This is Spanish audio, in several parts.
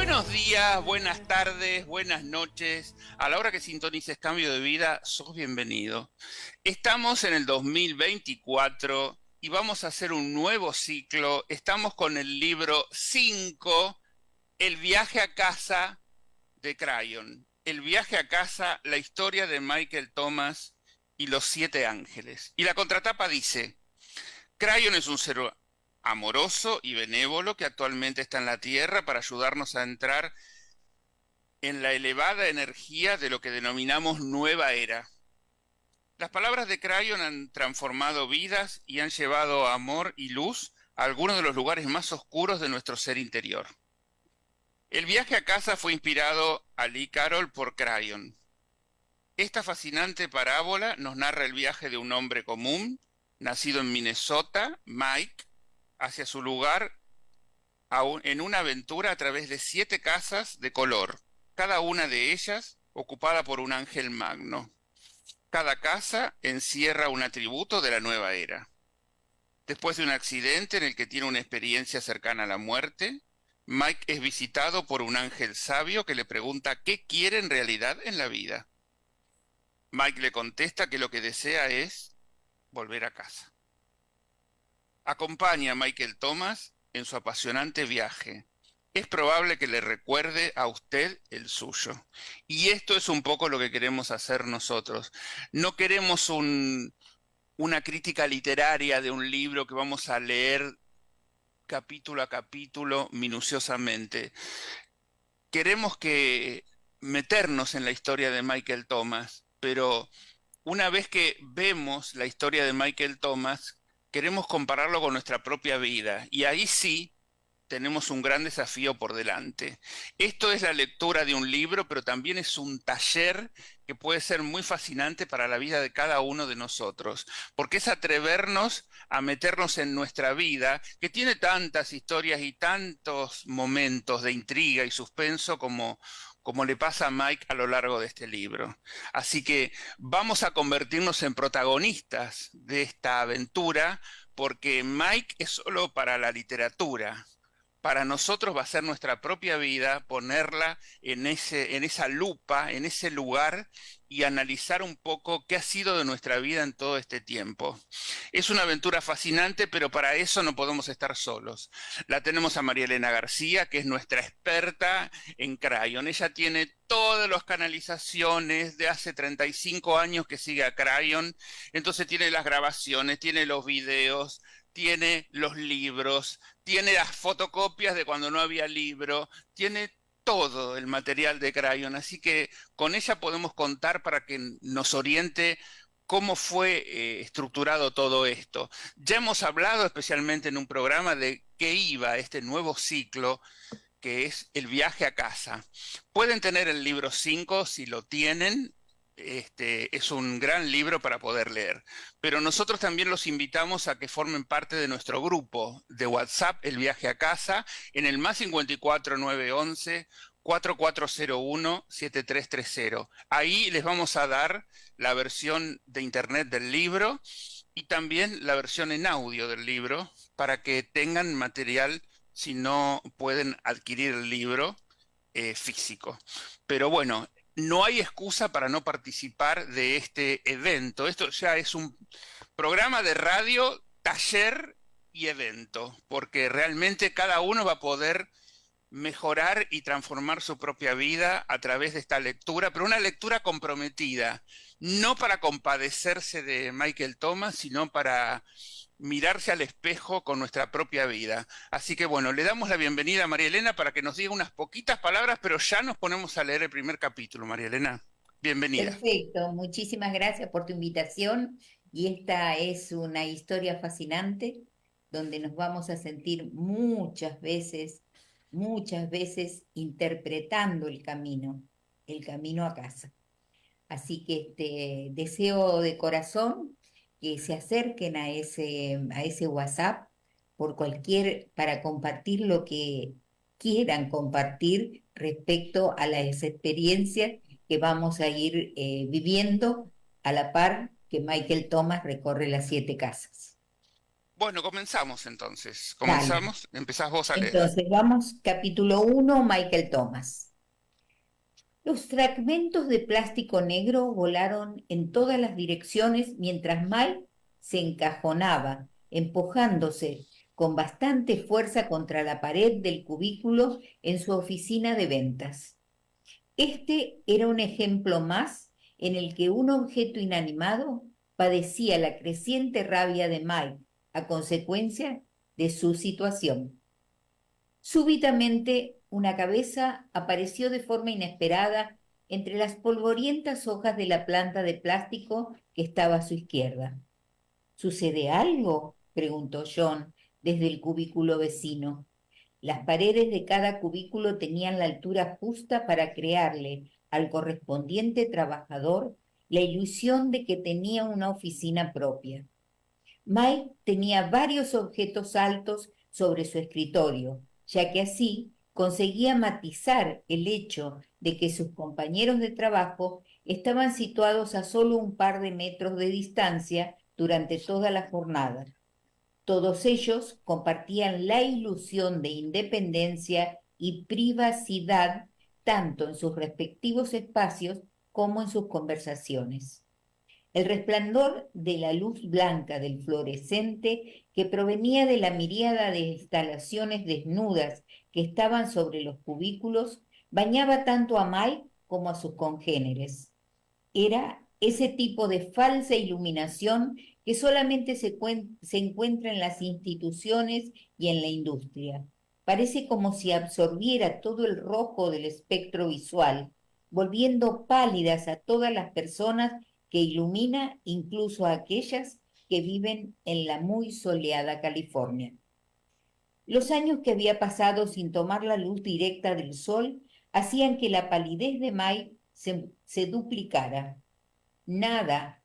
Buenos días, buenas tardes, buenas noches. A la hora que sintonices Cambio de Vida, sos bienvenido. Estamos en el 2024 y vamos a hacer un nuevo ciclo. Estamos con el libro 5, El viaje a casa de Crayon. El viaje a casa, la historia de Michael Thomas y los 7 ángeles. Y la contratapa dice: Crayon es un ser amoroso y benévolo que actualmente está en la Tierra para ayudarnos a entrar en la elevada energía de lo que denominamos nueva era. Las palabras de Crayon han transformado vidas y han llevado amor y luz a algunos de los lugares más oscuros de nuestro ser interior. El viaje a casa fue inspirado a Lee Carroll por Crayon. Esta fascinante parábola nos narra el viaje de un hombre común, nacido en Minnesota, Mike, hacia su lugar en una aventura a través de 7 casas de color, cada una de ellas ocupada por un ángel magno. Cada casa encierra un atributo de la nueva era. Después de un accidente en el que tiene una experiencia cercana a la muerte, Mike es visitado por un ángel sabio que le pregunta qué quiere en realidad en la vida. Mike le contesta que lo que desea es volver a casa. Acompaña a Michael Thomas en su apasionante viaje. Es probable que le recuerde a usted el suyo. Y esto es un poco lo que queremos hacer nosotros. No queremos una crítica literaria de un libro que vamos a leer capítulo a capítulo minuciosamente. Queremos que meternos en la historia de Michael Thomas, pero una vez que vemos la historia de Michael Thomas, queremos compararlo con nuestra propia vida. Y ahí sí tenemos un gran desafío por delante. Esto es la lectura de un libro, pero también es un taller que puede ser muy fascinante para la vida de cada uno de nosotros, porque es atrevernos a meternos en nuestra vida, que tiene tantas historias y tantos momentos de intriga y suspenso como le pasa a Mike a lo largo de este libro. Así que vamos a convertirnos en protagonistas de esta aventura, porque Mike es solo para la literatura. Para nosotros va a ser nuestra propia vida ponerla en esa lupa, en ese lugar y analizar un poco qué ha sido de nuestra vida en todo este tiempo. Es una aventura fascinante, pero para eso no podemos estar solos. La tenemos a María Elena García, que es nuestra experta en Crayon. Ella tiene todas las canalizaciones de hace 35 años que sigue a Crayon, entonces tiene las grabaciones, tiene los videos, tiene los libros, tiene las fotocopias de cuando no había libro, tiene todo el material de Crayon, así que con ella podemos contar para que nos oriente cómo fue estructurado todo esto. Ya hemos hablado especialmente en un programa de qué iba este nuevo ciclo, que es el viaje a casa. Pueden tener el libro 5 si lo tienen. Es un gran libro para poder leer, pero nosotros también los invitamos a que formen parte de nuestro grupo de WhatsApp, El Viaje a Casa, en el +54 911 4401 7330. Ahí les vamos a dar la versión de internet del libro y también la versión en audio del libro para que tengan material si no pueden adquirir el libro físico. Pero bueno, no hay excusa para no participar de este evento. Esto ya es un programa de radio, taller y evento, porque realmente cada uno va a poder mejorar y transformar su propia vida a través de esta lectura, pero una lectura comprometida, no para compadecerse de Michael Thomas, sino para mirarse al espejo con nuestra propia vida. Así que bueno, le damos la bienvenida a María Elena para que nos diga unas poquitas palabras, pero ya nos ponemos a leer el primer capítulo. María Elena, bienvenida. Perfecto, muchísimas gracias por tu invitación y esta es una historia fascinante donde nos vamos a sentir muchas veces interpretando el camino a casa. Así que deseo de corazón que se acerquen a ese WhatsApp para compartir lo que quieran compartir respecto a las experiencias que vamos a ir viviendo a la par que Michael Thomas recorre las 7 casas. Bueno, comenzamos entonces. Dale. Comenzamos, empezás vos a leer. Entonces, vamos, capítulo 1, Michael Thomas. Los fragmentos de plástico negro volaron en todas las direcciones mientras Mike se encajonaba, empujándose con bastante fuerza contra la pared del cubículo en su oficina de ventas. Este era un ejemplo más en el que un objeto inanimado padecía la creciente rabia de Mike a consecuencia de su situación. Súbitamente, una cabeza apareció de forma inesperada entre las polvorientas hojas de la planta de plástico que estaba a su izquierda. ¿Sucede algo?, preguntó John desde el cubículo vecino. Las paredes de cada cubículo tenían la altura justa para crearle al correspondiente trabajador la ilusión de que tenía una oficina propia. Mike tenía varios objetos altos sobre su escritorio, ya que así conseguía matizar el hecho de que sus compañeros de trabajo estaban situados a solo un par de metros de distancia durante toda la jornada. Todos ellos compartían la ilusión de independencia y privacidad tanto en sus respectivos espacios como en sus conversaciones. El resplandor de la luz blanca del fluorescente que provenía de la miríada de instalaciones desnudas que estaban sobre los cubículos bañaba tanto a Mike como a sus congéneres. Era ese tipo de falsa iluminación que solamente se encuentra en las instituciones y en la industria. Parece como si absorbiera todo el rojo del espectro visual, volviendo pálidas a todas las personas que ilumina, incluso a aquellas que viven en la muy soleada California. Los años que había pasado sin tomar la luz directa del sol hacían que la palidez de Mike se duplicara. Nada,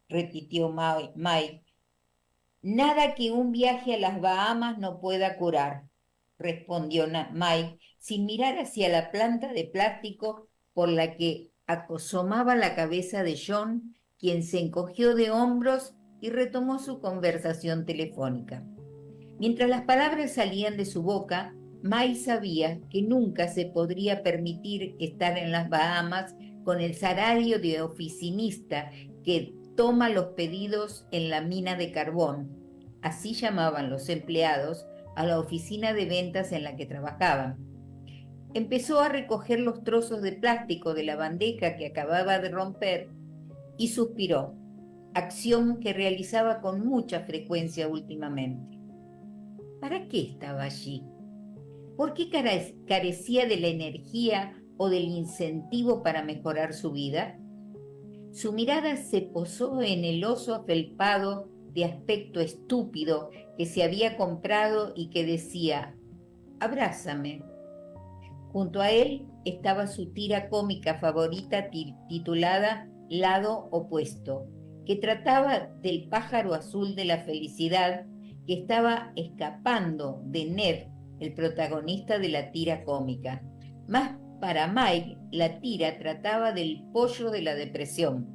repitió Mike, nada que un viaje a las Bahamas no pueda curar, respondió Mike, sin mirar hacia la planta de plástico por la que asomaba la cabeza de John, quien se encogió de hombros y retomó su conversación telefónica. Mientras las palabras salían de su boca, Mike sabía que nunca se podría permitir estar en las Bahamas con el salario de oficinista que toma los pedidos en la mina de carbón. Así llamaban los empleados a la oficina de ventas en la que trabajaban. Empezó a recoger los trozos de plástico de la bandeja que acababa de romper y suspiró, acción que realizaba con mucha frecuencia últimamente. ¿Para qué estaba allí? ¿Por qué carecía de la energía o del incentivo para mejorar su vida? Su mirada se posó en el oso afelpado de aspecto estúpido que se había comprado y que decía, abrázame. Junto a él estaba su tira cómica favorita titulada Lado Opuesto, que trataba del pájaro azul de la felicidad que estaba escapando de Ned, el protagonista de la tira cómica. Más para Mike, la tira trataba del pollo de la depresión.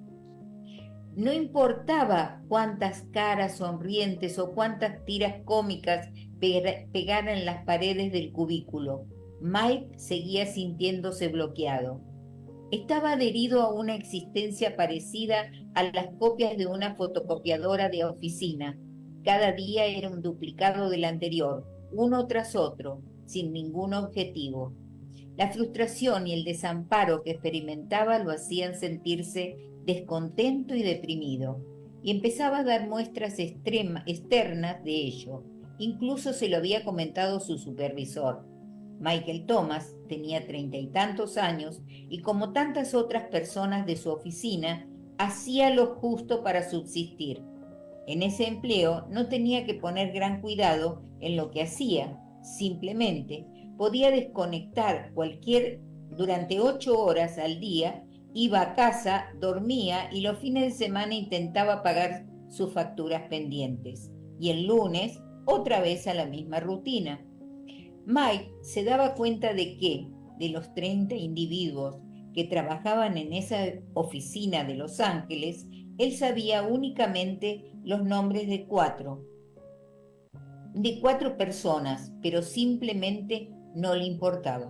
No importaba cuántas caras sonrientes o cuántas tiras cómicas pegaran en las paredes del cubículo, Mike seguía sintiéndose bloqueado. Estaba adherido a una existencia parecida a las copias de una fotocopiadora de oficina. Cada día era un duplicado del anterior, uno tras otro, sin ningún objetivo. La frustración y el desamparo que experimentaba lo hacían sentirse descontento y deprimido, y empezaba a dar muestras externas de ello. Incluso se lo había comentado su supervisor. Michael Thomas tenía 30 y tantos años y como tantas otras personas de su oficina, hacía lo justo para subsistir. En ese empleo no tenía que poner gran cuidado en lo que hacía, simplemente podía desconectar durante 8 horas al día, iba a casa, dormía y los fines de semana intentaba pagar sus facturas pendientes. Y el lunes, otra vez a la misma rutina. Mike se daba cuenta de que, de los 30 individuos que trabajaban en esa oficina de Los Ángeles, él sabía únicamente los nombres de 4. de 4 personas, pero simplemente no le importaba.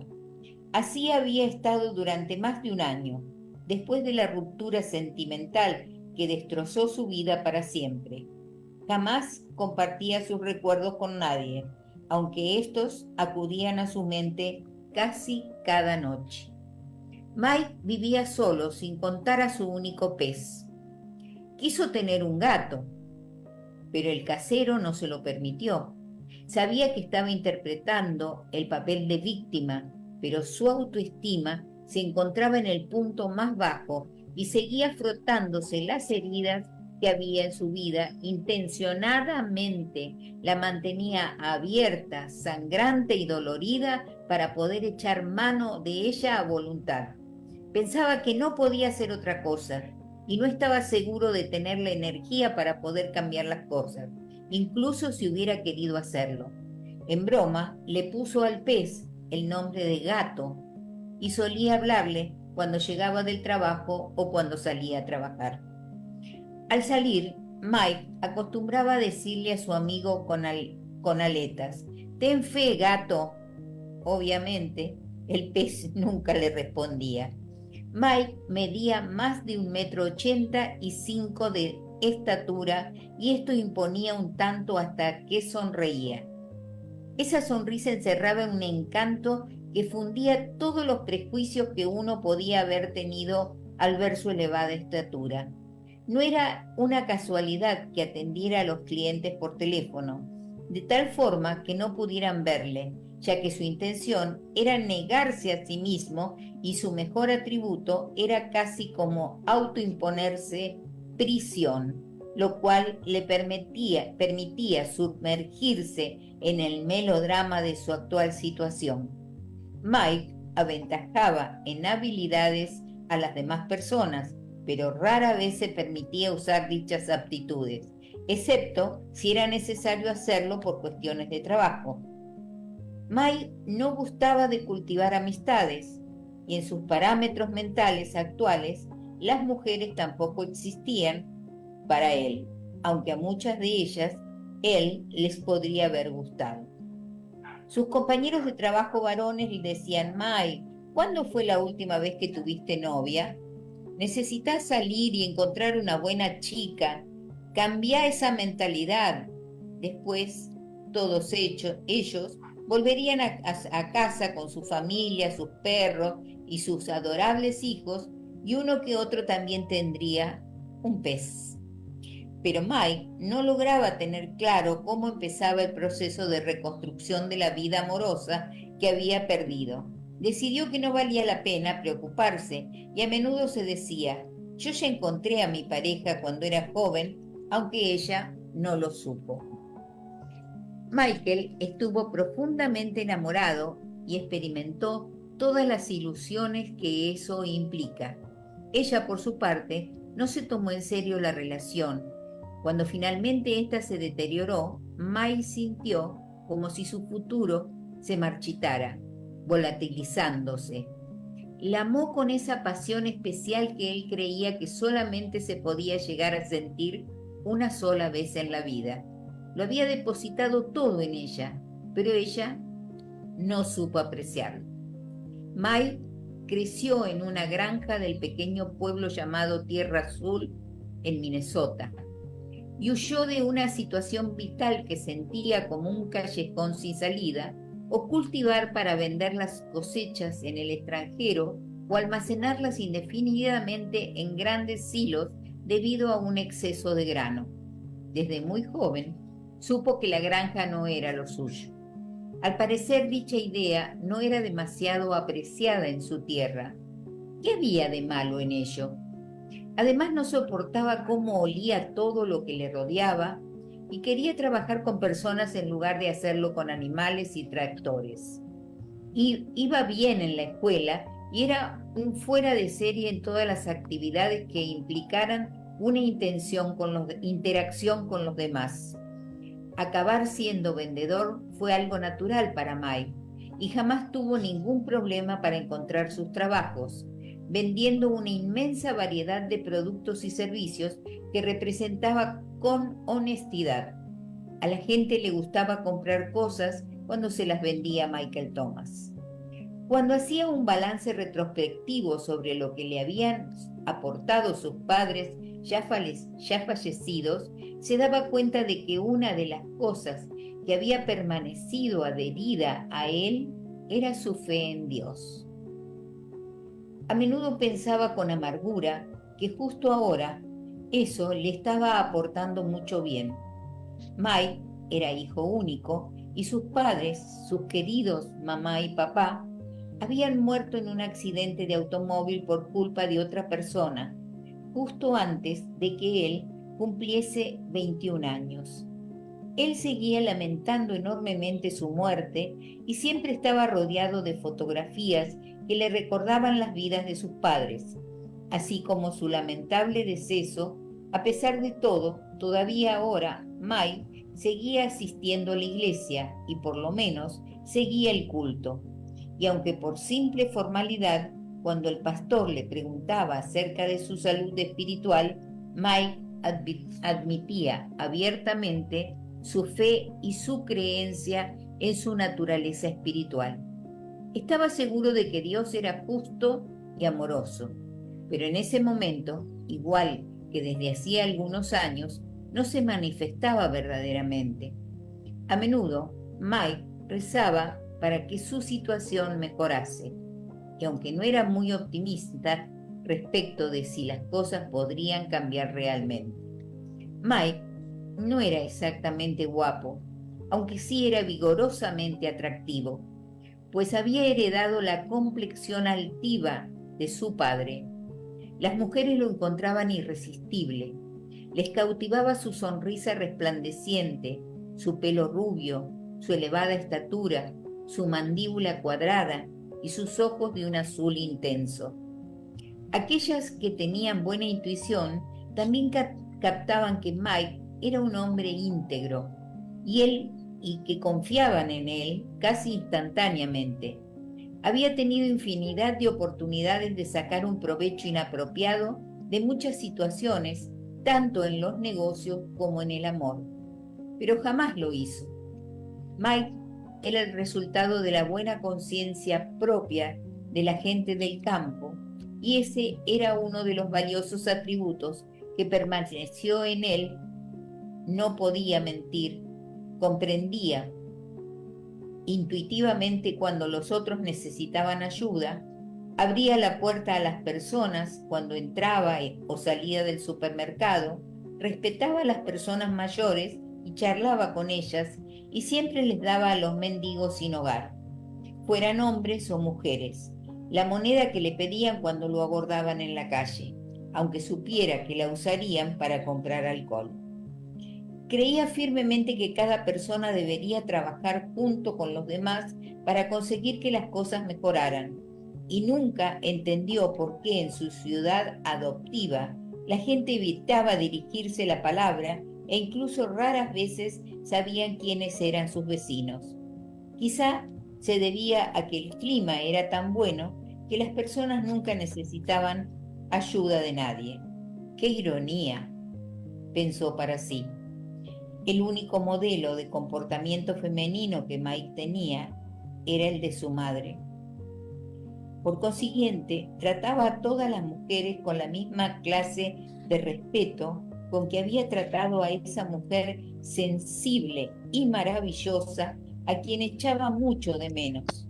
Así había estado durante más de un año, después de la ruptura sentimental que destrozó su vida para siempre. Jamás compartía sus recuerdos con nadie, aunque estos acudían a su mente casi cada noche. Mike vivía solo, sin contar a su único pez. Quiso tener un gato, pero el casero no se lo permitió. Sabía que estaba interpretando el papel de víctima, pero su autoestima se encontraba en el punto más bajo y seguía frotándose las heridas que había en su vida. Intencionadamente la mantenía abierta, sangrante y dolorida para poder echar mano de ella a voluntad. Pensaba que no podía hacer otra cosa y no estaba seguro de tener la energía para poder cambiar las cosas, incluso si hubiera querido hacerlo. En broma, le puso al pez el nombre de Gato y solía hablarle cuando llegaba del trabajo o cuando salía a trabajar. Al salir, Mike acostumbraba a decirle a su amigo con aletas: «Ten fe, gato». Obviamente, el pez nunca le respondía. Mike medía más de 1,85 m de estatura y esto imponía un tanto hasta que sonreía. Esa sonrisa encerraba un encanto que fundía todos los prejuicios que uno podía haber tenido al ver su elevada estatura. No era una casualidad que atendiera a los clientes por teléfono, de tal forma que no pudieran verle, ya que su intención era negarse a sí mismo y su mejor atributo era casi como autoimponerse prisión, lo cual le permitía sumergirse en el melodrama de su actual situación. Mike aventajaba en habilidades a las demás personas, pero rara vez se permitía usar dichas aptitudes, excepto si era necesario hacerlo por cuestiones de trabajo. Mike no gustaba de cultivar amistades, y en sus parámetros mentales actuales, las mujeres tampoco existían para él, aunque a muchas de ellas él les podría haber gustado. Sus compañeros de trabajo varones le decían: «Mike, ¿cuándo fue la última vez que tuviste novia? Necesitas salir y encontrar una buena chica. Cambia esa mentalidad». Después, todos ellos volverían a casa con su familia, sus perros y sus adorables hijos, y uno que otro también tendría un pez. Pero Mike no lograba tener claro cómo empezaba el proceso de reconstrucción de la vida amorosa que había perdido. Decidió que no valía la pena preocuparse y a menudo se decía: «Yo ya encontré a mi pareja cuando era joven, aunque ella no lo supo». Michael estuvo profundamente enamorado y experimentó todas las ilusiones que eso implica. Ella, por su parte, no se tomó en serio la relación. Cuando finalmente ésta se deterioró, Mike sintió como si su futuro se marchitara, volatilizándose. La amó con esa pasión especial que él creía que solamente se podía llegar a sentir una sola vez en la vida. Lo había depositado todo en ella, pero ella no supo apreciarlo. Mike creció en una granja del pequeño pueblo llamado Tierra Azul, en Minnesota, y huyó de una situación vital que sentía como un callejón sin salida, o cultivar para vender las cosechas en el extranjero, o almacenarlas indefinidamente en grandes silos debido a un exceso de grano. Desde muy joven, supo que la granja no era lo suyo. Al parecer, dicha idea no era demasiado apreciada en su tierra. ¿Qué había de malo en ello? Además, no soportaba cómo olía todo lo que le rodeaba y quería trabajar con personas en lugar de hacerlo con animales y tractores. Iba bien en la escuela y era un fuera de serie en todas las actividades que implicaran una interacción con los demás. Acabar siendo vendedor fue algo natural para Mike y jamás tuvo ningún problema para encontrar sus trabajos, vendiendo una inmensa variedad de productos y servicios que representaba con honestidad. A la gente le gustaba comprar cosas cuando se las vendía Michael Thomas. Cuando hacía un balance retrospectivo sobre lo que le habían aportado sus padres ya fallecidos, se daba cuenta de que una de las cosas que había permanecido adherida a él era su fe en Dios. A menudo pensaba con amargura que justo ahora eso le estaba aportando mucho bien. Mike era hijo único y sus padres, sus queridos mamá y papá, habían muerto en un accidente de automóvil por culpa de otra persona, justo antes de que él cumpliese 21 años. Él seguía lamentando enormemente su muerte y siempre estaba rodeado de fotografías que le recordaban las vidas de sus padres, así como su lamentable deceso. A pesar de todo, todavía ahora Mike seguía asistiendo a la iglesia y por lo menos seguía el culto. Y aunque por simple formalidad, cuando el pastor le preguntaba acerca de su salud espiritual, Mike admitía abiertamente su fe y su creencia en su naturaleza espiritual. Estaba seguro de que Dios era justo y amoroso, pero en ese momento, igual que desde hacía algunos años, no se manifestaba verdaderamente. A menudo, Mike rezaba para que su situación mejorase, y aunque no era muy optimista respecto de si las cosas podrían cambiar realmente. Mike no era exactamente guapo, aunque sí era vigorosamente atractivo, pues había heredado la complexión altiva de su padre. Las mujeres lo encontraban irresistible. Les cautivaba su sonrisa resplandeciente, su pelo rubio, su elevada estatura, su mandíbula cuadrada y sus ojos de un azul intenso. Aquellas que tenían buena intuición también captaban que Mike era un hombre íntegro y que confiaban en él casi instantáneamente. Había tenido infinidad de oportunidades de sacar un provecho inapropiado de muchas situaciones, tanto en los negocios como en el amor, pero jamás lo hizo. Mike era el resultado de la buena conciencia propia de la gente del campo, y ese era uno de los valiosos atributos que permaneció en él. No podía mentir, comprendía intuitivamente cuando los otros necesitaban ayuda, abría la puerta a las personas cuando entraba o salía del supermercado, respetaba a las personas mayores y charlaba con ellas, y siempre les daba a los mendigos sin hogar, fueran hombres o mujeres, la moneda que le pedían cuando lo abordaban en la calle, aunque supiera que la usarían para comprar alcohol. Creía firmemente que cada persona debería trabajar junto con los demás para conseguir que las cosas mejoraran, y nunca entendió por qué en su ciudad adoptiva la gente evitaba dirigirse la palabra e incluso raras veces sabían quiénes eran sus vecinos. Quizá se debía a que el clima era tan bueno que las personas nunca necesitaban ayuda de nadie. ¡Qué ironía!, pensó para sí. El único modelo de comportamiento femenino que Mike tenía era el de su madre. Por consiguiente, trataba a todas las mujeres con la misma clase de respeto con que había tratado a esa mujer sensible y maravillosa a quien echaba mucho de menos.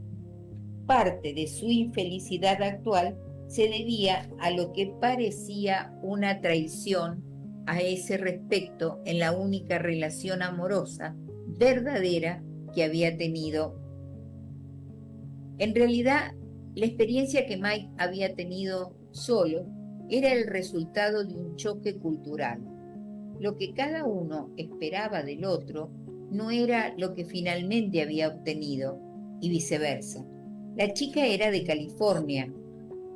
Parte de su infelicidad actual se debía a lo que parecía una traición a ese respecto en la única relación amorosa verdadera que había tenido. En realidad, la experiencia que Mike había tenido solo era el resultado de un choque cultural. Lo que cada uno esperaba del otro no era lo que finalmente había obtenido, y viceversa. La chica era de California.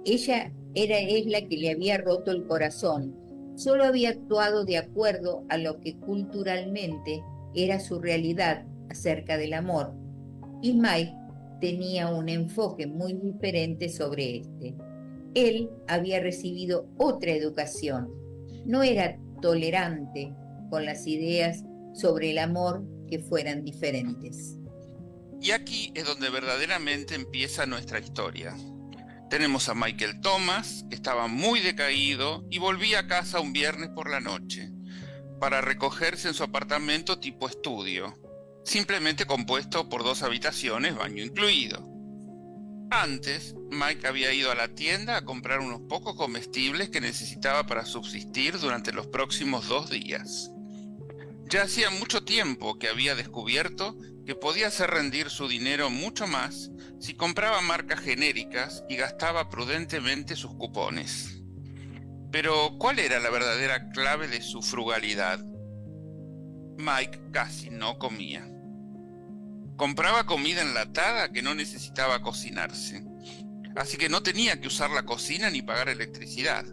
Es la que le había roto el corazón. Solo había actuado de acuerdo a lo que culturalmente era su realidad acerca del amor, y Mike tenía un enfoque muy diferente sobre este. Él había recibido otra educación. No era tolerante con las ideas sobre el amor que fueran diferentes. Y aquí es donde verdaderamente empieza nuestra historia. Tenemos a Michael Thomas, que estaba muy decaído y volvía a casa un viernes por la noche para recogerse en su apartamento tipo estudio, simplemente compuesto por 2 habitaciones, baño incluido. Antes, Mike había ido a la tienda a comprar unos pocos comestibles que necesitaba para subsistir durante los próximos 2 días. Ya hacía mucho tiempo que había descubierto que podía hacer rendir su dinero mucho más si compraba marcas genéricas y gastaba prudentemente sus cupones. Pero, ¿cuál era la verdadera clave de su frugalidad? Mike casi no comía. Compraba comida enlatada que no necesitaba cocinarse, así que no tenía que usar la cocina ni pagar electricidad.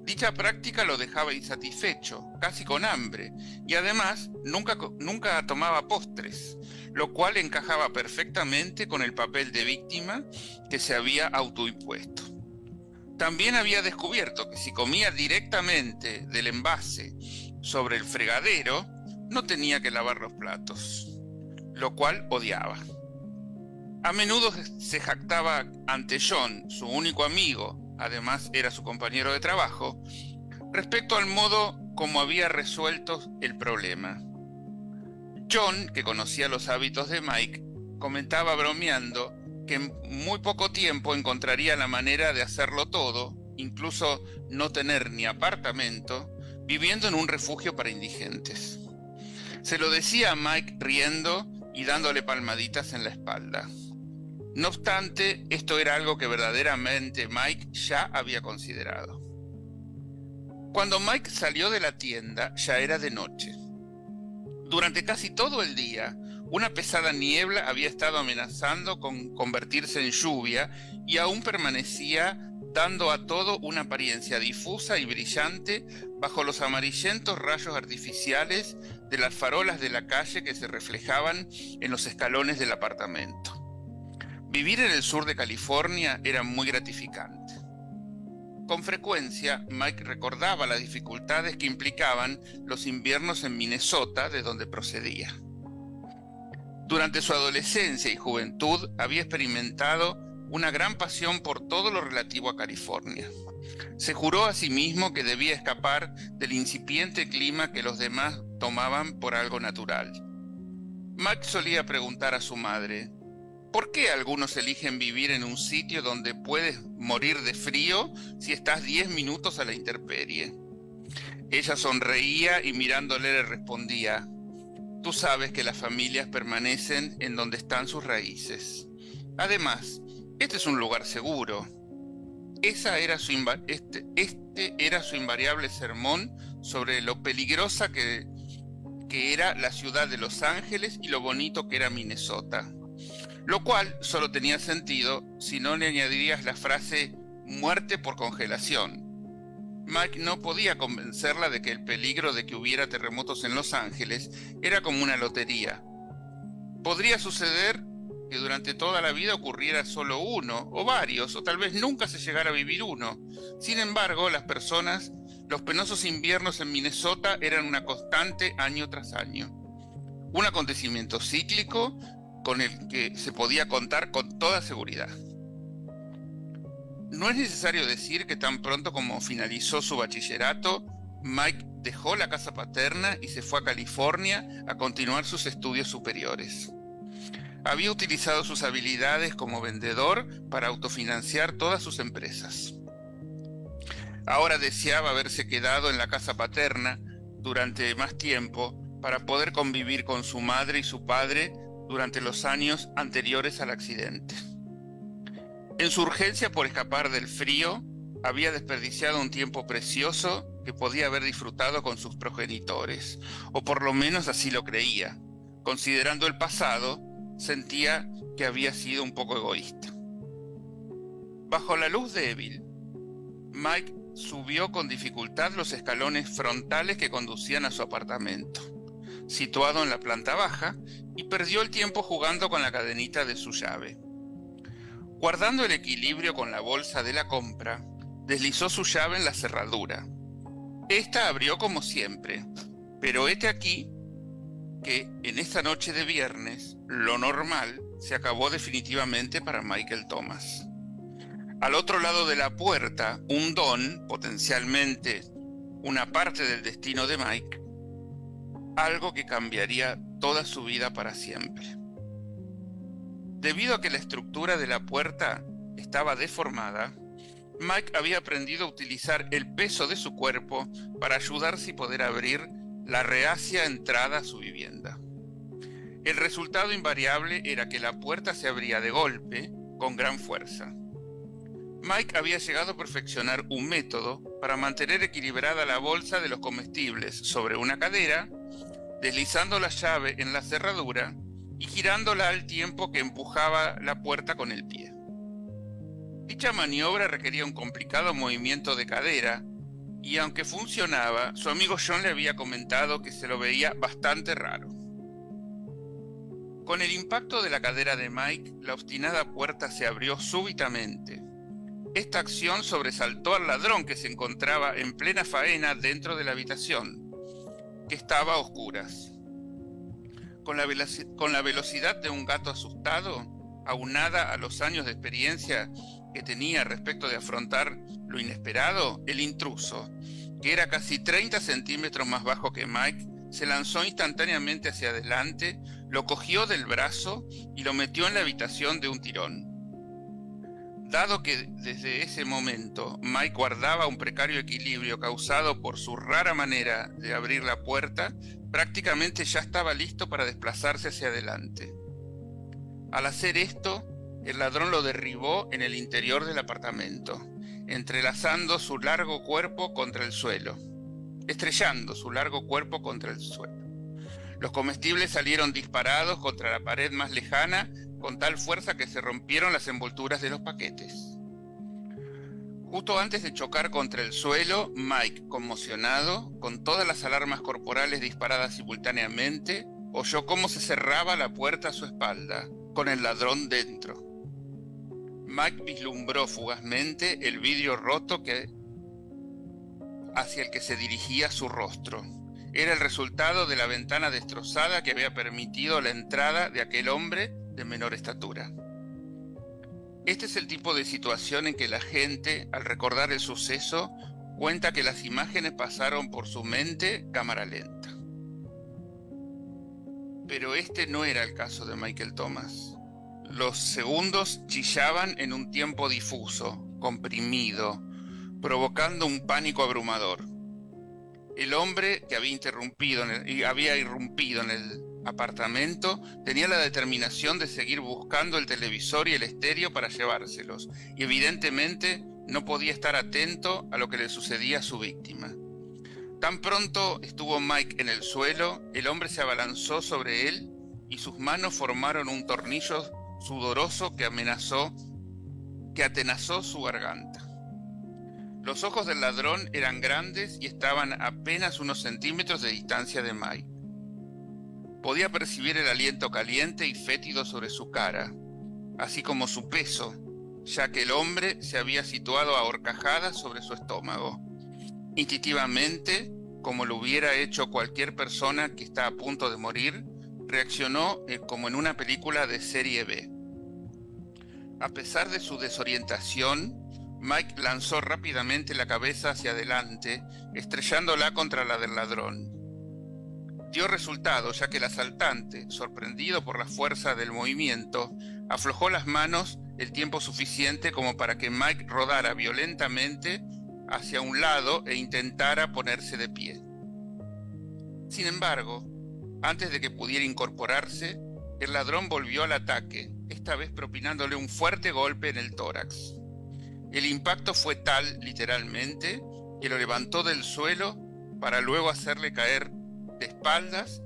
Dicha práctica lo dejaba insatisfecho, casi con hambre, y además nunca tomaba postres, lo cual encajaba perfectamente con el papel de víctima que se había autoimpuesto. También había descubierto que si comía directamente del envase sobre el fregadero, no tenía que lavar los platos, lo cual odiaba. A menudo se jactaba ante John, su único amigo, además era su compañero de trabajo, respecto al modo como había resuelto el problema. John, que conocía los hábitos de Mike, comentaba bromeando que en muy poco tiempo encontraría la manera de hacerlo todo, incluso no tener ni apartamento, viviendo en un refugio para indigentes. Se lo decía a Mike riendo y dándole palmaditas en la espalda. No obstante, esto era algo que verdaderamente Mike ya había considerado. Cuando Mike salió de la tienda, ya era de noche. Durante casi todo el día, una pesada niebla había estado amenazando con convertirse en lluvia y aún permanecía dando a todo una apariencia difusa y brillante bajo los amarillentos rayos artificiales de las farolas de la calle que se reflejaban en los escalones del apartamento. Vivir en el sur de California era muy gratificante. Con frecuencia, Mike recordaba las dificultades que implicaban los inviernos en Minnesota, de donde procedía. Durante su adolescencia y juventud había experimentado una gran pasión por todo lo relativo a California. Se juró a sí mismo que debía escapar del incipiente clima que los demás tomaban por algo natural. Mike solía preguntar a su madre: ¿por qué algunos eligen vivir en un sitio donde puedes morir de frío si estás 10 minutos a la intemperie? Ella sonreía y mirándole le respondía: tú sabes que las familias permanecen en donde están sus raíces. Además, este es un lugar seguro. Este era su invariable sermón sobre lo peligrosa que era la ciudad de Los Ángeles y lo bonito que era Minnesota. Lo cual solo tenía sentido si no le añadirías la frase muerte por congelación. Mike no podía convencerla de que el peligro de que hubiera terremotos en Los Ángeles era como una lotería. Podría suceder que durante toda la vida ocurriera solo uno, o varios, o tal vez nunca se llegara a vivir uno. Sin embargo, los penosos inviernos en Minnesota eran una constante año tras año. Un acontecimiento cíclico con el que se podía contar con toda seguridad. No es necesario decir que tan pronto como finalizó su bachillerato, Mike dejó la casa paterna y se fue a California a continuar sus estudios superiores. Había utilizado sus habilidades como vendedor para autofinanciar todas sus empresas. Ahora deseaba haberse quedado en la casa paterna durante más tiempo para poder convivir con su madre y su padre durante los años anteriores al accidente. En su urgencia por escapar del frío, había desperdiciado un tiempo precioso que podía haber disfrutado con sus progenitores, o por lo menos así lo creía. Considerando el pasado, sentía que había sido un poco egoísta. Bajo la luz débil, Mike subió con dificultad los escalones frontales que conducían a su apartamento, situado en la planta baja, y perdió el tiempo jugando con la cadenita de su llave. Guardando el equilibrio con la bolsa de la compra, deslizó su llave en la cerradura. Esta abrió como siempre, pero hete aquí que en esta noche de viernes lo normal se acabó definitivamente para Michael Thomas. Al otro lado de la puerta, un don, potencialmente una parte del destino de Mike, algo que cambiaría toda su vida para siempre. Debido a que la estructura de la puerta estaba deformada, Mike había aprendido a utilizar el peso de su cuerpo para ayudarse y poder abrir la reacia entrada a su vivienda. El resultado invariable era que la puerta se abría de golpe, con gran fuerza. Mike había llegado a perfeccionar un método para mantener equilibrada la bolsa de los comestibles sobre una cadera, deslizando la llave en la cerradura y girándola al tiempo que empujaba la puerta con el pie. Dicha maniobra requería un complicado movimiento de cadera y aunque funcionaba, su amigo John le había comentado que se lo veía bastante raro. Con el impacto de la cadera de Mike, la obstinada puerta se abrió súbitamente. Esta acción sobresaltó al ladrón que se encontraba en plena faena dentro de la habitación, que estaba a oscuras. Con la velocidad de un gato asustado, aunada a los años de experiencia que tenía respecto de afrontar lo inesperado, el intruso, que era casi 30 centímetros más bajo que Mike, se lanzó instantáneamente hacia adelante, lo cogió del brazo y lo metió en la habitación de un tirón. Dado que desde ese momento Mike guardaba un precario equilibrio causado por su rara manera de abrir la puerta, prácticamente ya estaba listo para desplazarse hacia adelante. Al hacer esto, el ladrón lo derribó en el interior del apartamento, entrelazando su largo cuerpo contra el suelo, estrellando su largo cuerpo contra el suelo. Los comestibles salieron disparados contra la pared más lejana con tal fuerza que se rompieron las envolturas de los paquetes. Justo antes de chocar contra el suelo, Mike, conmocionado, con todas las alarmas corporales disparadas simultáneamente, oyó cómo se cerraba la puerta a su espalda, con el ladrón dentro. Mike vislumbró fugazmente el vidrio roto hacia el que se dirigía su rostro. Era el resultado de la ventana destrozada que había permitido la entrada de aquel hombre de menor estatura. Este es el tipo de situación en que la gente, al recordar el suceso, cuenta que las imágenes pasaron por su mente cámara lenta. Pero este no era el caso de Michael Thomas. Los segundos chillaban en un tiempo difuso, comprimido, provocando un pánico abrumador. El hombre que había irrumpido en el apartamento tenía la determinación de seguir buscando el televisor y el estéreo para llevárselos, y evidentemente no podía estar atento a lo que le sucedía a su víctima. Tan pronto estuvo Mike en el suelo, el hombre se abalanzó sobre él y sus manos formaron un tornillo sudoroso que atenazó su garganta. Los ojos del ladrón eran grandes y estaban a apenas unos centímetros de distancia de Mike. Podía percibir el aliento caliente y fétido sobre su cara, así como su peso, ya que el hombre se había situado a horcajadas sobre su estómago. Instintivamente, como lo hubiera hecho cualquier persona que está a punto de morir, reaccionó como en una película de serie B. A pesar de su desorientación, Mike lanzó rápidamente la cabeza hacia adelante, estrellándola contra la del ladrón. Dio resultado, ya que el asaltante, sorprendido por la fuerza del movimiento, aflojó las manos el tiempo suficiente como para que Mike rodara violentamente hacia un lado e intentara ponerse de pie. Sin embargo, antes de que pudiera incorporarse, el ladrón volvió al ataque, esta vez propinándole un fuerte golpe en el tórax. El impacto fue tal, literalmente, que lo levantó del suelo para luego hacerle caer de espaldas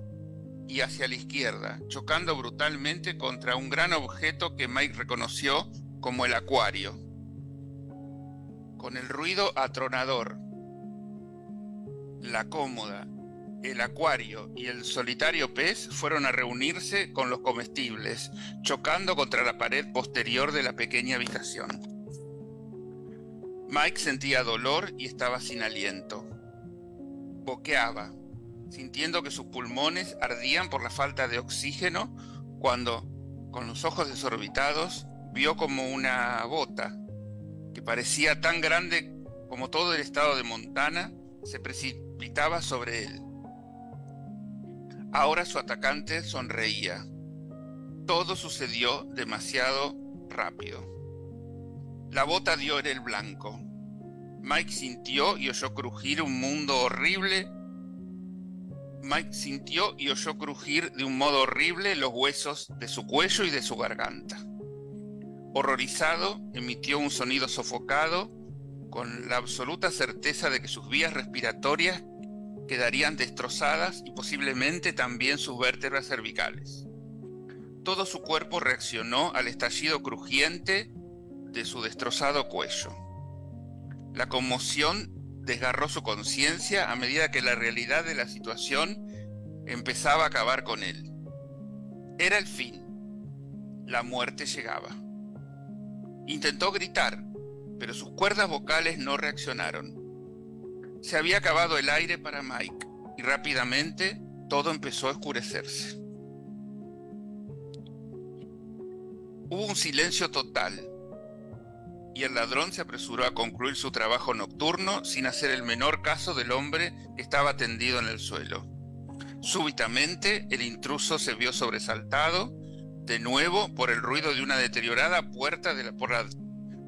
y hacia la izquierda, chocando brutalmente contra un gran objeto que Mike reconoció como el acuario. Con el ruido atronador, la cómoda, el acuario y el solitario pez fueron a reunirse con los comestibles, chocando contra la pared posterior de la pequeña habitación. Mike sentía dolor y estaba sin aliento. Boqueaba. sintiendo que sus pulmones ardían por la falta de oxígeno, cuando, con los ojos desorbitados, vio como una bota, que parecía tan grande como todo el estado de Montana, se precipitaba sobre él. Ahora su atacante sonreía. Todo sucedió demasiado rápido. La bota dio en el blanco. Mike sintió y oyó crujir un mundo horrible. Mike sintió y oyó crujir de un modo horrible los huesos de su cuello y de su garganta. Horrorizado, emitió un sonido sofocado, con la absoluta certeza de que sus vías respiratorias quedarían destrozadas y posiblemente también sus vértebras cervicales. Todo su cuerpo reaccionó al estallido crujiente de su destrozado cuello. La conmoción desgarró su conciencia a medida que la realidad de la situación empezaba a acabar con él. Era el fin. La muerte llegaba. Intentó gritar, pero sus cuerdas vocales no reaccionaron. Se había acabado el aire para Mike y rápidamente todo empezó a oscurecerse. Hubo un silencio total y el ladrón se apresuró a concluir su trabajo nocturno sin hacer el menor caso del hombre que estaba tendido en el suelo. Súbitamente el intruso se vio sobresaltado de nuevo por el ruido de una deteriorada puerta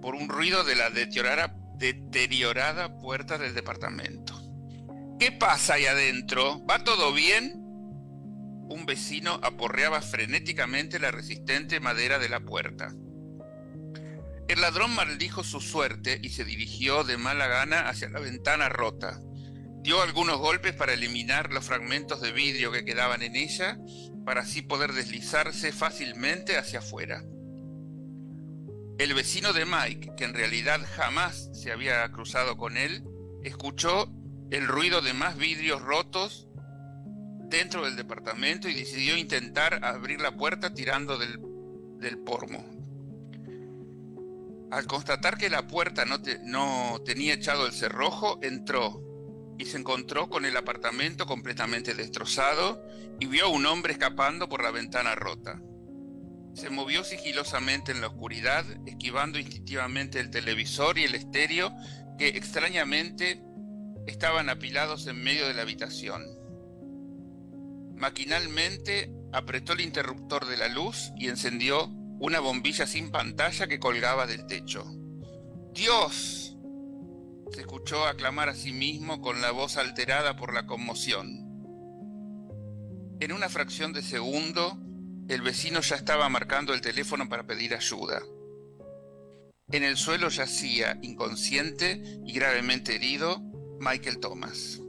por un ruido de la deteriorada puerta del departamento. ¿Qué pasa ahí adentro? ¿Va todo bien? Un vecino aporreaba frenéticamente la resistente madera de la puerta. El ladrón maldijo su suerte y se dirigió de mala gana hacia la ventana rota. Dio algunos golpes para eliminar los fragmentos de vidrio que quedaban en ella, para así poder deslizarse fácilmente hacia afuera. El vecino de Mike, que en realidad jamás se había cruzado con él, escuchó el ruido de más vidrios rotos dentro del departamento y decidió intentar abrir la puerta tirando del pormo. Al constatar que la puerta no tenía echado el cerrojo, entró y se encontró con el apartamento completamente destrozado y vio a un hombre escapando por la ventana rota. Se movió sigilosamente en la oscuridad, esquivando instintivamente el televisor y el estéreo que extrañamente estaban apilados en medio de la habitación. Maquinalmente apretó el interruptor de la luz y encendió una bombilla sin pantalla que colgaba del techo. ¡Dios!, se escuchó aclamar a sí mismo con la voz alterada por la conmoción. En una fracción de segundo, el vecino ya estaba marcando el teléfono para pedir ayuda. En el suelo yacía, inconsciente y gravemente herido, Michael Thomas.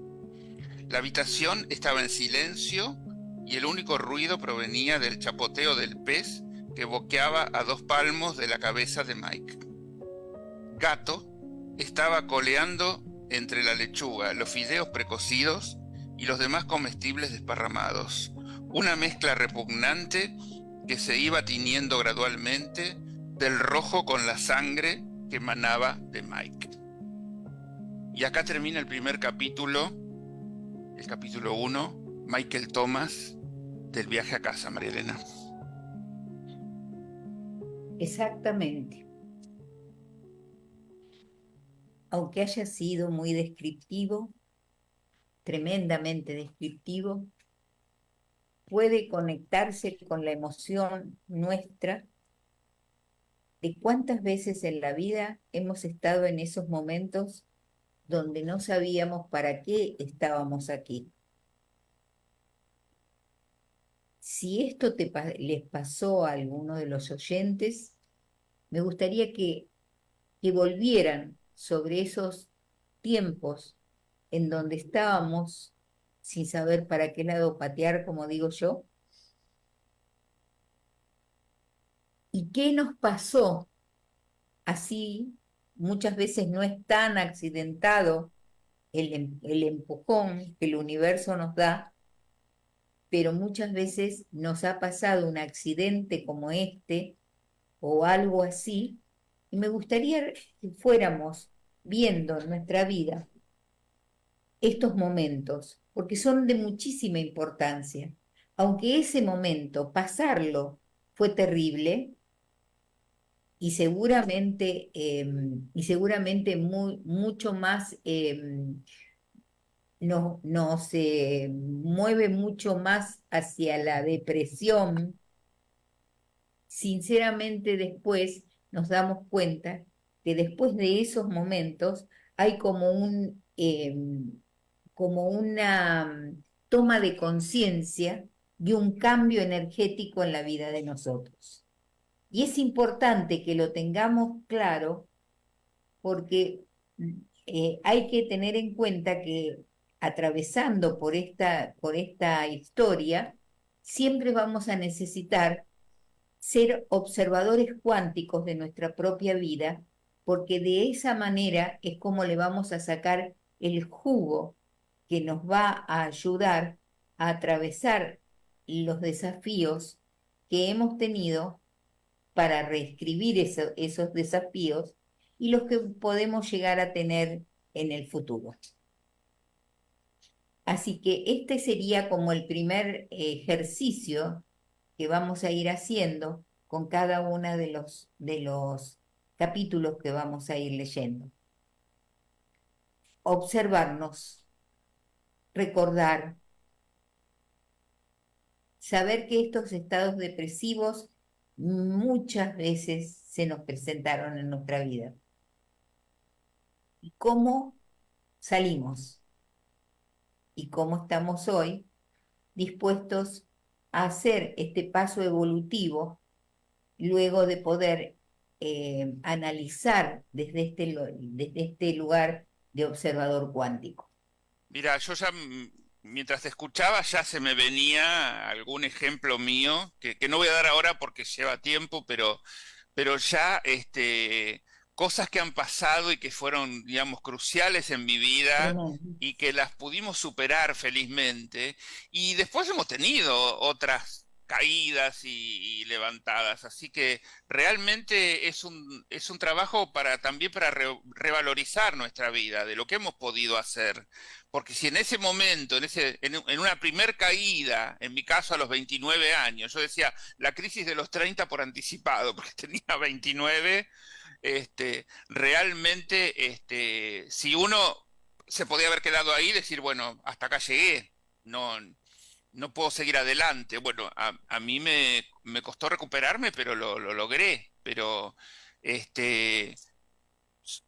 La habitación estaba en silencio y el único ruido provenía del chapoteo del pez que boqueaba a 2 palmos de la cabeza de Mike. Gato estaba coleando entre la lechuga, los fideos precocidos y los demás comestibles desparramados, una mezcla repugnante que se iba tiñendo gradualmente del rojo con la sangre que emanaba de Mike. Y acá termina el primer capítulo, el capítulo 1, Michael Thomas, del viaje a casa, María Elena. Exactamente. Aunque haya sido muy descriptivo, tremendamente descriptivo, puede conectarse con la emoción nuestra de cuántas veces en la vida hemos estado en esos momentos donde no sabíamos para qué estábamos aquí. Si esto les pasó a alguno de los oyentes, me gustaría que volvieran sobre esos tiempos en donde estábamos sin saber para qué lado patear, como digo yo, y qué nos pasó. Así muchas veces no es tan accidentado el empujón que el universo nos da, pero muchas veces nos ha pasado un accidente como este o algo así, y me gustaría que fuéramos viendo en nuestra vida estos momentos, porque son de muchísima importancia. Aunque ese momento, pasarlo, fue terrible y seguramente mucho más, nos mueve mucho más hacia la depresión. Sinceramente después nos damos cuenta que después de esos momentos hay como una toma de conciencia y un cambio energético en la vida de nosotros. Y es importante que lo tengamos claro porque hay que tener en cuenta que atravesando por esta historia, siempre vamos a necesitar ser observadores cuánticos de nuestra propia vida, porque de esa manera es como le vamos a sacar el jugo que nos va a ayudar a atravesar los desafíos que hemos tenido para reescribir esos desafíos y los que podemos llegar a tener en el futuro. Así que este sería como el primer ejercicio que vamos a ir haciendo con cada uno de los capítulos que vamos a ir leyendo. Observarnos, recordar, saber que estos estados depresivos muchas veces se nos presentaron en nuestra vida. Y cómo salimos y cómo estamos hoy dispuestos a hacer este paso evolutivo luego de poder analizar desde este lugar de observador cuántico. Mira, yo ya mientras te escuchaba ya se me venía algún ejemplo mío, que no voy a dar ahora porque lleva tiempo, pero ya cosas que han pasado y que fueron, digamos, cruciales en mi vida Tremendo. y que las pudimos superar felizmente. Y después hemos tenido otras caídas y levantadas, así que realmente es un trabajo para también para revalorizar nuestra vida, de lo que hemos podido hacer. Porque si en ese momento, en una primer caída, en mi caso a los 29 años, yo decía, la crisis de los 30 por anticipado, porque tenía 29, realmente, si uno se podía haber quedado ahí, decir, bueno, hasta acá llegué, no, no puedo seguir adelante. Bueno, a mí me costó recuperarme, pero lo logré, pero este,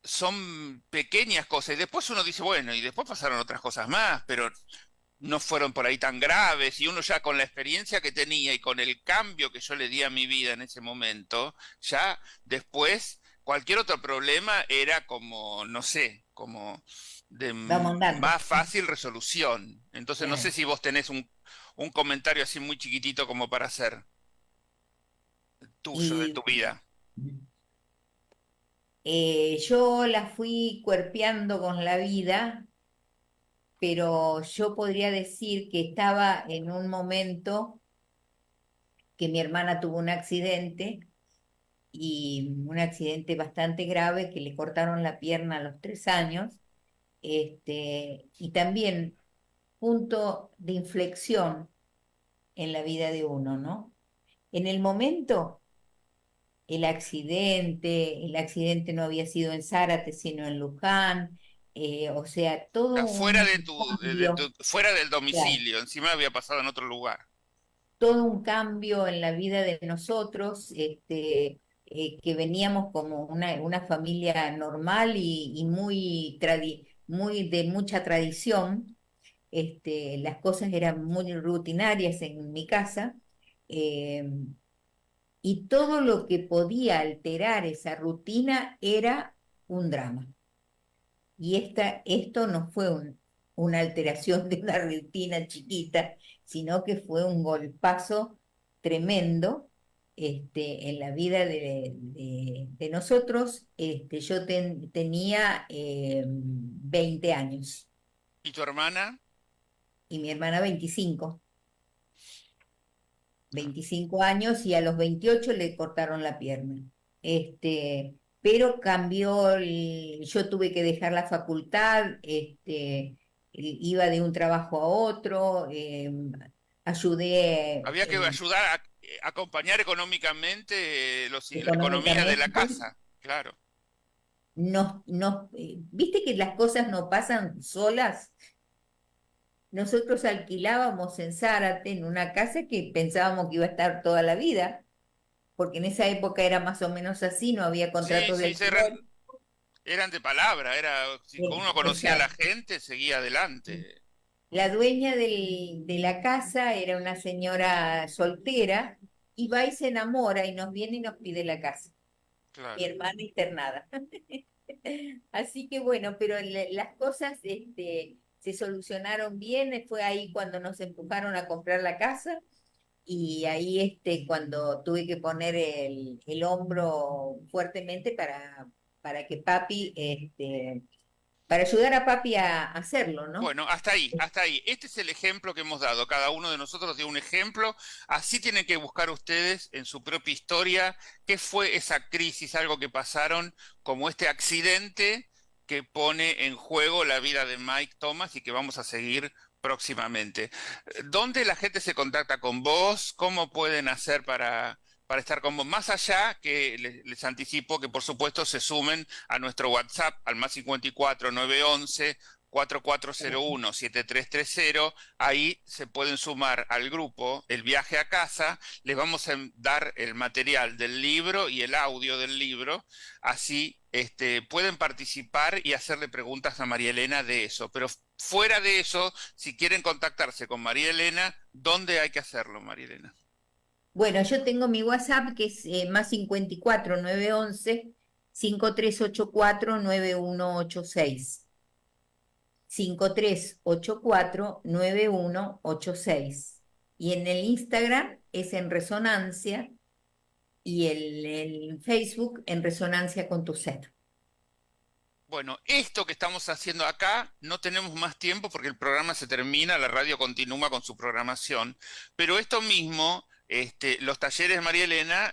son pequeñas cosas, y después uno dice, bueno, y después pasaron otras cosas más, pero no fueron por ahí tan graves, y uno ya con la experiencia que tenía y con el cambio que yo le di a mi vida en ese momento, ya después cualquier otro problema era como, no sé, como de Vamos andando. más fácil resolución. Entonces no sé Claro. si vos tenés un comentario así muy chiquitito como para hacer tuyo de Y tu vida. yo la fui cuerpeando con la vida, pero yo podría decir que estaba en un momento que mi hermana tuvo un accidente y un accidente bastante grave que le cortaron la pierna a los 3 años, y también punto de inflexión en la vida de uno, ¿no? En el momento, el accidente no había sido en Zárate, sino en Luján, o sea, todo Fuera un de cambio, fuera del claro, domicilio, encima había pasado en otro lugar. todo un cambio en la vida de nosotros, que veníamos como una familia normal y muy de mucha tradición. Las cosas eran muy rutinarias en mi casa, eh, y todo lo que podía alterar esa rutina era un drama. Y esto no fue una alteración de una rutina chiquita, sino que fue un golpazo tremendo, en la vida de nosotros. Yo tenía 20 años ¿Y tu hermana? y mi hermana 25 años, y a los 28 le cortaron la pierna. Pero cambió, yo tuve que dejar la facultad, iba de un trabajo a otro, ayudé Había que ayudar a acompañar económicamente la economía de la económicamente. casa, claro. Viste que las cosas no pasan solas. Nosotros alquilábamos en Zárate, en una casa que pensábamos que iba a estar toda la vida, porque en esa época era más o menos así, no había Sí, contratos de sí, alquiler. eran de palabra, si uno conocía a la Exacto. gente, seguía adelante. La dueña de la casa era una señora soltera y va y se enamora y nos viene y nos pide la casa. Mi Claro. hermana internada. Así que bueno, pero las cosas se solucionaron bien. Fue ahí cuando nos empujaron a comprar la casa y ahí cuando tuve que poner el hombro fuertemente para que papi, para ayudar a papi a hacerlo, ¿no? Bueno, hasta ahí, hasta ahí. Este es el ejemplo que hemos dado. Cada uno de nosotros dio un ejemplo. Así tienen que buscar ustedes en su propia historia qué fue esa crisis, algo que pasaron como este accidente que pone en juego la vida de Mike Thomas y que vamos a seguir próximamente. ¿Dónde la gente se contacta con vos? ¿Cómo pueden hacer para estar con vos? Más allá que les anticipo que por supuesto se sumen a nuestro WhatsApp al más 54 911 4401-7330, ahí se pueden sumar al grupo El Viaje a Casa, les vamos a dar el material del libro y el audio del libro, así pueden participar y hacerle preguntas a María Elena de eso, pero fuera de eso, si quieren contactarse con María Elena, ¿dónde hay que hacerlo, María Elena? Bueno, yo tengo mi WhatsApp que es más 54 911 5384 9186. 5384 9186. Y en el Instagram es en Resonancia y el Facebook en Resonancia con tu ser. Bueno, esto que estamos haciendo acá, no tenemos más tiempo porque el programa se termina, la radio continúa con su programación, pero esto mismo, los talleres de María Elena,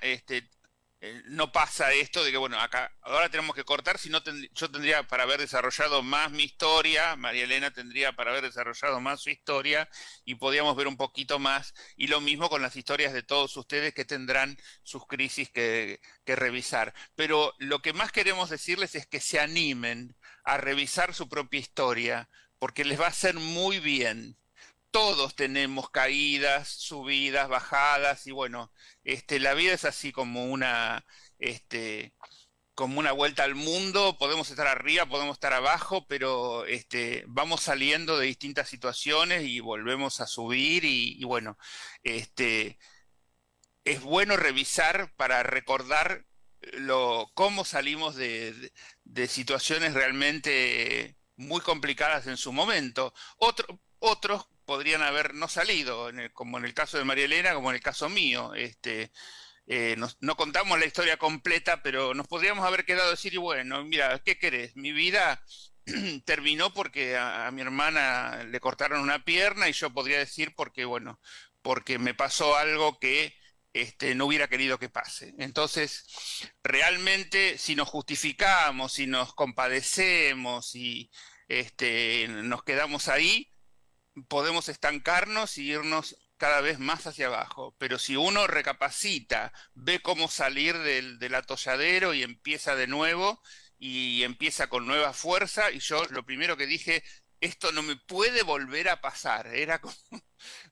no pasa esto de que, bueno, acá ahora tenemos que cortar, si no yo tendría para haber desarrollado más mi historia, María Elena tendría para haber desarrollado más su historia y podíamos ver un poquito más, y lo mismo con las historias de todos ustedes que tendrán sus crisis que revisar. Pero lo que más queremos decirles es que se animen a revisar su propia historia, porque les va a hacer muy bien. Todos tenemos caídas, subidas, bajadas, y bueno, la vida es así este, como una vuelta al mundo, podemos estar arriba, podemos estar abajo, pero vamos saliendo de distintas situaciones y volvemos a subir, y bueno, este, es bueno revisar para recordar cómo salimos de situaciones realmente muy complicadas en su momento. Otros podrían haber no salido, como en el caso de María Elena, como en el caso mío. No contamos la historia completa, pero nos podríamos haber quedado a decir, y bueno, mira, ¿qué querés? Mi vida terminó porque a mi hermana le cortaron una pierna y yo podría decir porque, bueno, porque me pasó algo que no hubiera querido que pase. Entonces, realmente, si nos justificamos, si nos compadecemos y nos quedamos ahí, podemos estancarnos y irnos cada vez más hacia abajo. Pero si uno recapacita, ve cómo salir del atolladero y empieza de nuevo y empieza con nueva fuerza, y yo lo primero que dije, esto no me puede volver a pasar. Era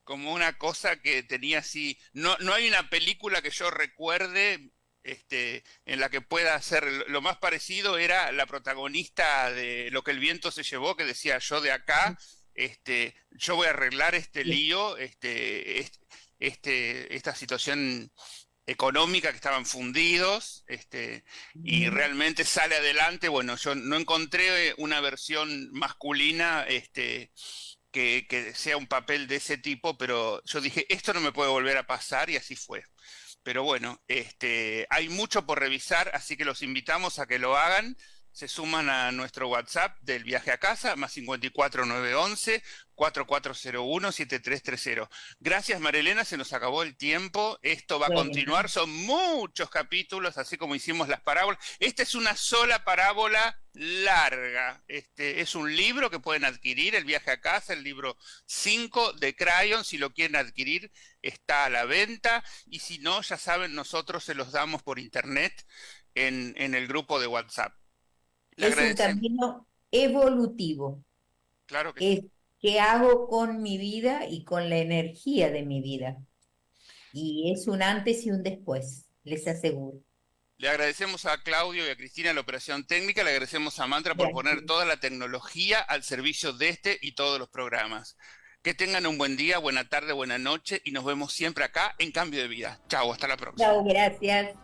como una cosa que tenía así. No, no hay una película que yo recuerde. En la que pueda hacer lo más parecido era la protagonista de Lo que el viento se llevó, que decía yo de acá, yo voy a arreglar este lío, esta situación económica que estaban fundidos, y realmente sale adelante. Bueno, yo no encontré una versión masculina, que sea un papel de ese tipo, pero yo dije, esto no me puede volver a pasar y así fue. Pero bueno, hay mucho por revisar, así que los invitamos a que lo hagan. se suman a nuestro WhatsApp del viaje a casa, más 54911 4401 7330. Gracias, Marilena, se nos acabó el tiempo. Esto va a Bueno, continuar, son muchos capítulos, así como hicimos las parábolas. Esta es una sola parábola larga. Es un libro que pueden adquirir, El viaje a casa, el libro 5 de Crayon. Si lo quieren adquirir, está a la venta. Y si no, ya saben, nosotros se los damos por internet en el grupo de WhatsApp. Le es un agradecemos. camino evolutivo. Claro que sí. Es qué hago con mi vida y con la energía de mi vida. Y es un antes y un después, les aseguro. Le agradecemos a Claudio y a Cristina la operación técnica, le agradecemos a Mantra por poner Gracias. toda la tecnología al servicio de este y todos los programas. Que tengan un buen día, buena tarde, buena noche y nos vemos siempre acá en Cambio de Vida. Chao, hasta la próxima. Chao, gracias.